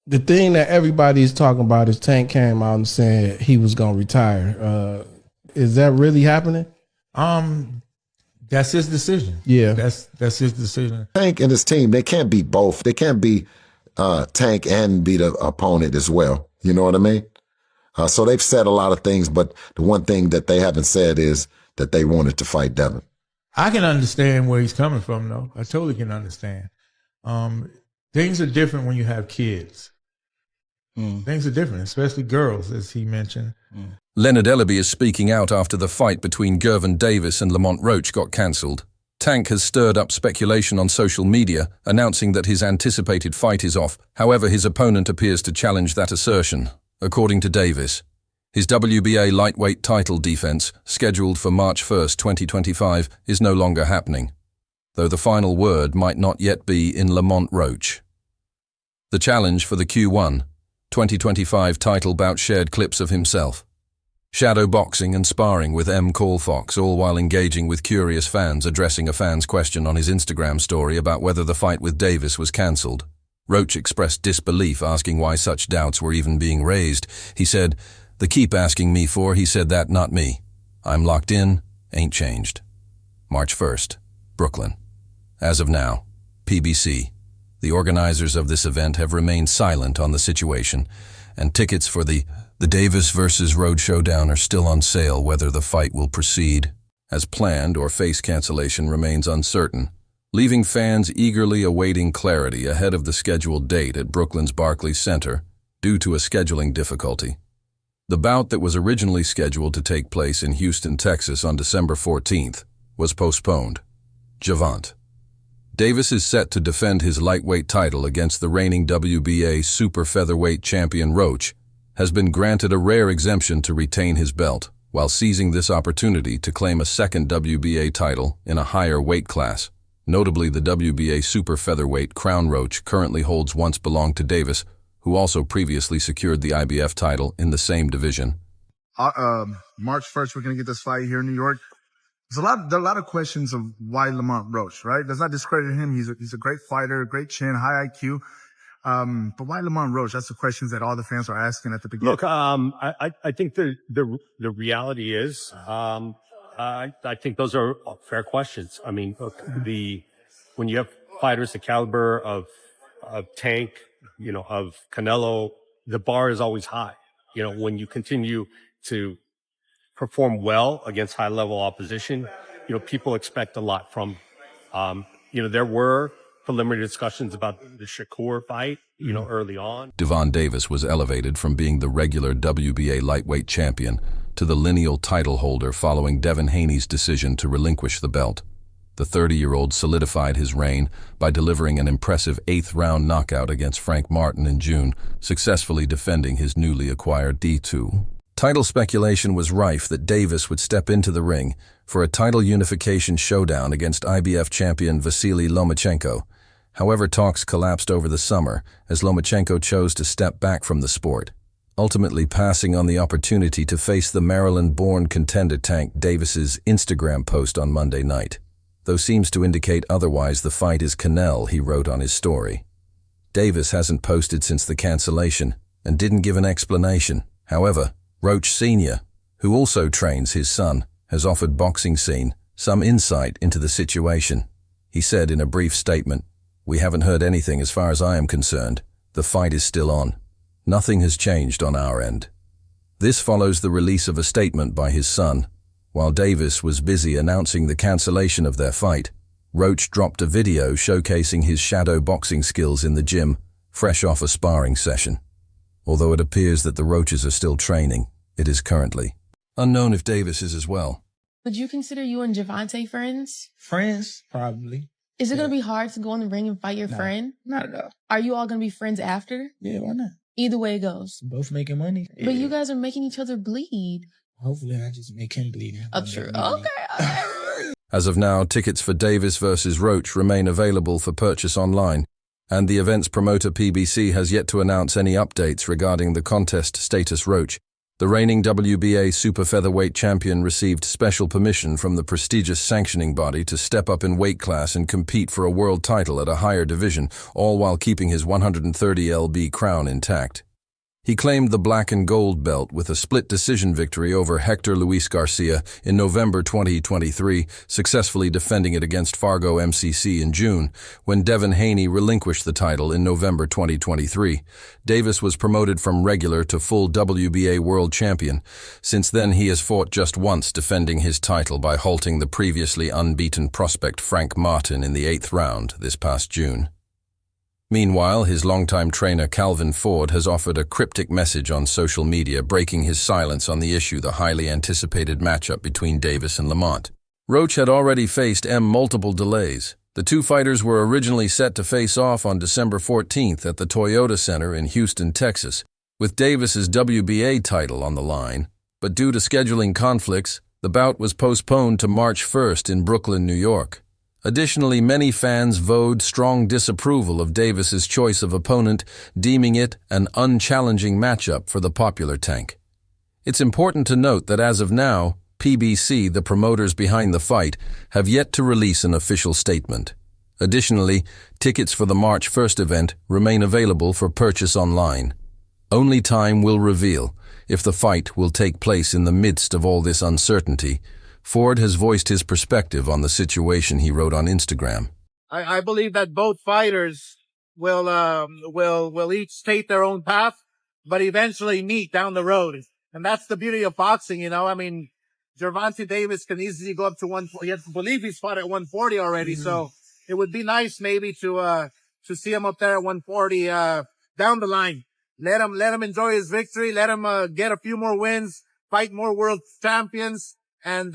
The thing that everybody's talking about is Tank came out and said he was going to retire. Is that really happening? That's his decision. Yeah. That's his decision. Tank and his team, they can't be both. They can't be Tank and be the opponent as well. You know what I mean? So they've said a lot of things, but the one thing that they haven't said is that they wanted to fight Devin. I can understand where he's coming from, though. I totally can understand. Things are different when you have kids. Things are different, especially girls, as he mentioned. Leonard Ellerbe is speaking out after the fight between Gervonta Davis and Lamont Roach got cancelled. Tank has stirred up speculation on social media, announcing that his anticipated fight is off. However, his opponent appears to challenge that assertion. According to Davis, his WBA lightweight title defense, scheduled for March 1st, 2025, is no longer happening, though the final word might not yet be in Lamont Roach. The challenge for the Q1 2025 title bout shared clips of himself shadow boxing and sparring with M. Colfox, all while engaging with curious fans, addressing a fan's question on his Instagram story about whether the fight with Davis was cancelled. Roach expressed disbelief, asking why such doubts were even being raised. He said, "They keep asking me for," he said, "that, not me. I'm locked in, ain't changed." March 1st, Brooklyn. As of now, PBC. The organizers of this event have remained silent on the situation, and tickets for the Davis vs. Roach showdown are still on sale. Whether the fight will proceed as planned or face cancellation remains uncertain, leaving fans eagerly awaiting clarity ahead of the scheduled date at Brooklyn's Barclays Center due to a scheduling difficulty. The bout that was originally scheduled to take place in Houston, Texas on December 14th was postponed. Gervonta Davis is set to defend his lightweight title against the reigning WBA super featherweight champion Roach, has been granted a rare exemption to retain his belt, while seizing this opportunity to claim a second WBA title in a higher weight class. Notably, the WBA super featherweight crown Roach currently holds once belonged to Davis, who also previously secured the IBF title in the same division. March 1st, we're going to get this fight here in New York. There are a lot of questions of why Lamont Roach, right? Does not discredit him. He's a great fighter, great chin, high IQ. But why Lamont Roach? That's the questions that all the fans are asking at the beginning. Look, I think the reality is, I think those are fair questions. I mean, look, when you have fighters the caliber of Tank, of Canelo, the bar is always high. When you continue to perform well against high level opposition, people expect a lot from, there were preliminary discussions about the Shakur fight, early on. Gervonta Davis was elevated from being the regular WBA lightweight champion to the lineal title holder following Devin Haney's decision to relinquish the belt. The 30-year-old solidified his reign by delivering an impressive 8th-round knockout against Frank Martin in June, successfully defending his newly acquired D2. Title speculation was rife that Davis would step into the ring for a title unification showdown against IBF champion Vasily Lomachenko. However, talks collapsed over the summer as Lomachenko chose to step back from the sport, ultimately passing on the opportunity to face the Maryland-born contender Tank. Davis's Instagram post on Monday night, though seems to indicate otherwise. The fight is Canelo, he wrote on his story. Davis hasn't posted since the cancellation and didn't give an explanation. However, Roach Sr., who also trains his son, has offered Boxing Scene some insight into the situation. He said in a brief statement, "We haven't heard anything as far as I am concerned. The fight is still on. Nothing has changed on our end." This follows the release of a statement by his son. While Davis was busy announcing the cancellation of their fight, Roach dropped a video showcasing his shadow boxing skills in the gym, fresh off a sparring session. Although it appears that the Roaches are still training, it is currently unknown if Davis is as well. Would you consider you and Gervonta friends? Friends, probably. Is it going to be hard to go in the ring and fight your friend? Not at all. Are you all going to be friends after? Yeah, why not? Either way it goes. Both making money. But you guys are making each other bleed. Hopefully I just make him bleed. Oh, true. Okay. As of now, tickets for Davis vs. Roach remain available for purchase online, and the event's promoter PBC has yet to announce any updates regarding the contest status. Roach The reigning WBA super featherweight champion received special permission from the prestigious sanctioning body to step up in weight class and compete for a world title at a higher division, all while keeping his 130 lb crown intact. He claimed the black and gold belt with a split decision victory over Hector Luis Garcia in November 2023, successfully defending it against Fargo MCC in June. When Devin Haney relinquished the title in November 2023, Davis was promoted from regular to full WBA world champion. Since then, he has fought just once, defending his title by halting the previously unbeaten prospect Frank Martin in the 8th round this past June. Meanwhile, his longtime trainer Calvin Ford has offered a cryptic message on social media, breaking his silence on the issue, the highly anticipated matchup between Davis and Lamont. Roach had already faced multiple delays. The two fighters were originally set to face off on December 14th at the Toyota Center in Houston, Texas, with Davis's WBA title on the line, but due to scheduling conflicts, the bout was postponed to March 1st in Brooklyn, New York. Additionally, many fans vowed strong disapproval of Davis's choice of opponent, deeming it an unchallenging matchup for the popular Tank. It's important to note that as of now, PBC, the promoters behind the fight, have yet to release an official statement. Additionally, tickets for the March 1st event remain available for purchase online. Only time will reveal if the fight will take place in the midst of all this uncertainty. Ford has voiced his perspective on the situation. He wrote on Instagram. I believe that both fighters will each state their own path, but eventually meet down the road. And that's the beauty of boxing, you know. I mean, Gervonta Davis can easily go up to 140. I believe he's fought at 140 already. Mm-hmm. So it would be nice maybe to see him up there at 140, down the line. Let him enjoy his victory. Let him, get a few more wins, fight more world champions. And,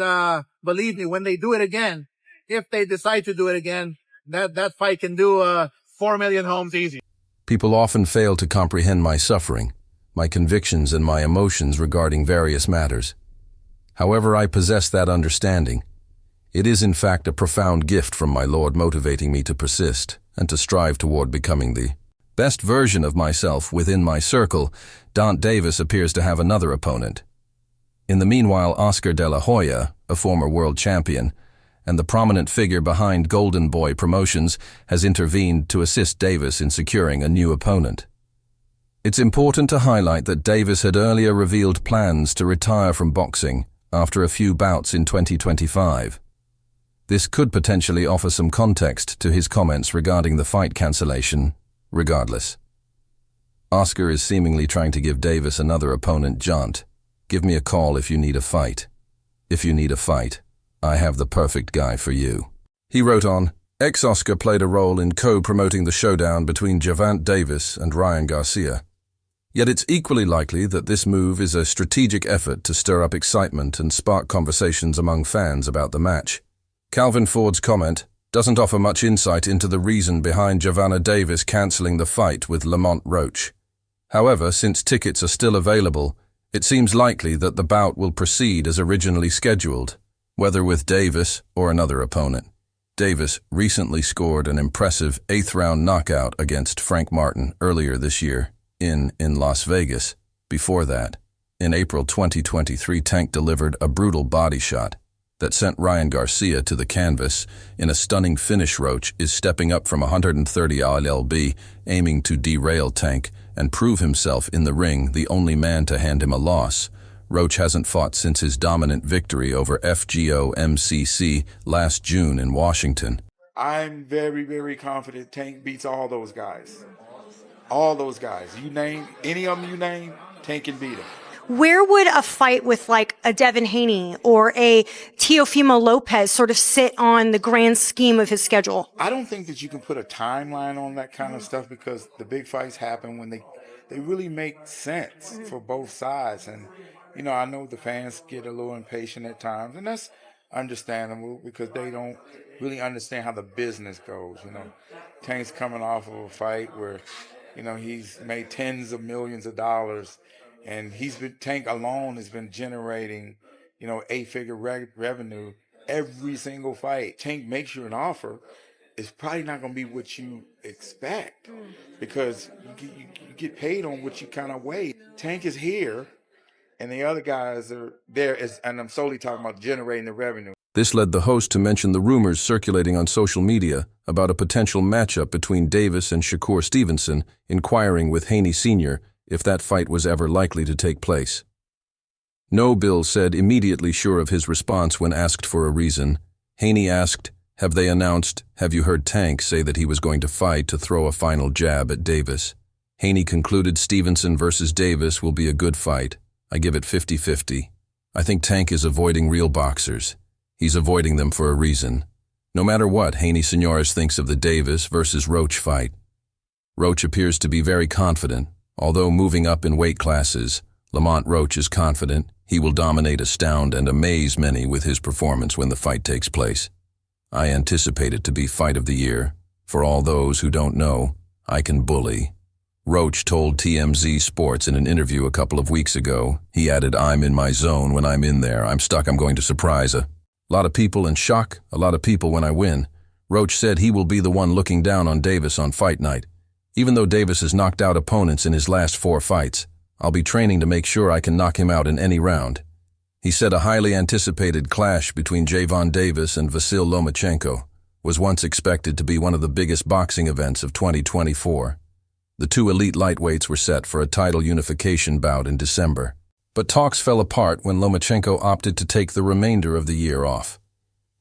believe me, when they do it again, if they decide to do it again, that fight can do, 4 million homes easy. People often fail to comprehend my suffering, my convictions, and my emotions regarding various matters. However, I possess that understanding. It is in fact a profound gift from my Lord, motivating me to persist and to strive toward becoming the best version of myself within my circle. Dante Davis appears to have another opponent. In the meanwhile, Oscar de la Hoya, a former world champion, and the prominent figure behind Golden Boy Promotions, has intervened to assist Davis in securing a new opponent. It's important to highlight that Davis had earlier revealed plans to retire from boxing after a few bouts in 2025. This could potentially offer some context to his comments regarding the fight cancellation. Regardless, Oscar is seemingly trying to give Davis another opponent. Jaunt. Give me a call if you need a fight. If you need a fight, I have the perfect guy for you. He wrote on, Oscar played a role in co-promoting the showdown between Gervonta Davis and Ryan Garcia. Yet it's equally likely that this move is a strategic effort to stir up excitement and spark conversations among fans about the match. Calvin Ford's comment doesn't offer much insight into the reason behind Gervonta Davis cancelling the fight with Lamont Roach. However, since tickets are still available, it seems likely that the bout will proceed as originally scheduled, whether with Davis or another opponent. Davis recently scored an impressive 8th-round knockout against Frank Martin earlier this year in Las Vegas. Before that, in April 2023, Tank delivered a brutal body shot that sent Ryan Garcia to the canvas in a stunning finish. Roach is stepping up from 130 lb, aiming to derail Tank and prove himself in the ring, the only man to hand him a loss. Roach hasn't fought since his dominant victory over FGO MCC last June in Washington. I'm very, very confident Tank beats all those guys. All those guys. You name, any of them you name, Tank can beat them. Where would a fight with like a Devin Haney or a Teofimo Lopez sort of sit on the grand scheme of his schedule? I don't think that you can put a timeline on that kind of stuff, because the big fights happen when they really make sense for both sides. And, you know, I know the fans get a little impatient at times, and that's understandable because they don't really understand how the business goes. You know, Tank's coming off of a fight where, you know, he's made tens of millions of dollars. And Tank alone has been generating, you know, 8-figure revenue every single fight. Tank makes you an offer, it's probably not going to be what you expect, because you get paid on what you kind of weigh. Tank is here and the other guys are there, and I'm solely talking about generating the revenue. This led the host to mention the rumors circulating on social media about a potential matchup between Davis and Shakur Stevenson, inquiring with Haney Sr. if that fight was ever likely to take place. No, Bill said, immediately sure of his response when asked for a reason. Haney asked, "Have they announced, have you heard Tank say that he was going to fight to throw a final jab at Davis?" Haney concluded Stevenson versus Davis will be a good fight. I give it 50-50. I think Tank is avoiding real boxers. He's avoiding them for a reason. No matter what Haney Sr. thinks of the Davis versus Roach fight. Roach appears to be very confident. Although moving up in weight classes, Lamont Roach is confident he will dominate, astound, and amaze many with his performance when the fight takes place. I anticipate it to be fight of the year. For all those who don't know, I can bully. Roach told TMZ Sports in an interview a couple of weeks ago, he added, "I'm in my zone when I'm in there. I'm stuck. I'm going to surprise a lot of people in shock, a lot of people when I win." Roach said he will be the one looking down on Davis on fight night. Even though Davis has knocked out opponents in his last 4 fights, I'll be training to make sure I can knock him out in any round. He said a highly anticipated clash between Gervonta Davis and Vasyl Lomachenko was once expected to be one of the biggest boxing events of 2024. The 2 elite lightweights were set for a title unification bout in December. But talks fell apart when Lomachenko opted to take the remainder of the year off.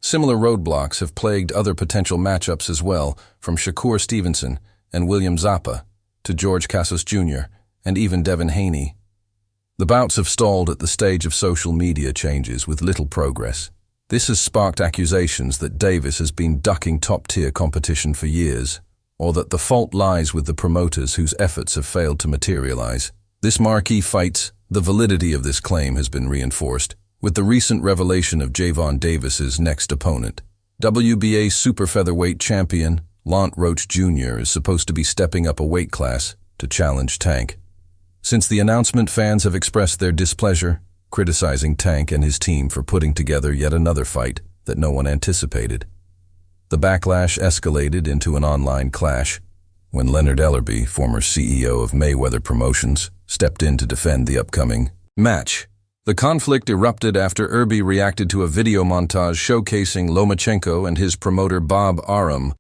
Similar roadblocks have plagued other potential matchups as well, from Shakur Stevenson and William Zappa to George Casas Jr. and even Devin Haney. The bouts have stalled at the stage of social media changes with little progress. This has sparked accusations that Davis has been ducking top-tier competition for years, or that the fault lies with the promoters whose efforts have failed to materialize. This marquee fight, the validity of this claim has been reinforced with the recent revelation of Gervonta Davis's next opponent. WBA super featherweight champion Lamont Roach Jr. is supposed to be stepping up a weight class to challenge Tank. Since the announcement, fans have expressed their displeasure, criticizing Tank and his team for putting together yet another fight that no one anticipated. The backlash escalated into an online clash when Leonard Ellerbe, former CEO of Mayweather Promotions, stepped in to defend the upcoming match. The conflict erupted after Ellerbe reacted to a video montage showcasing Lomachenko and his promoter Bob Arum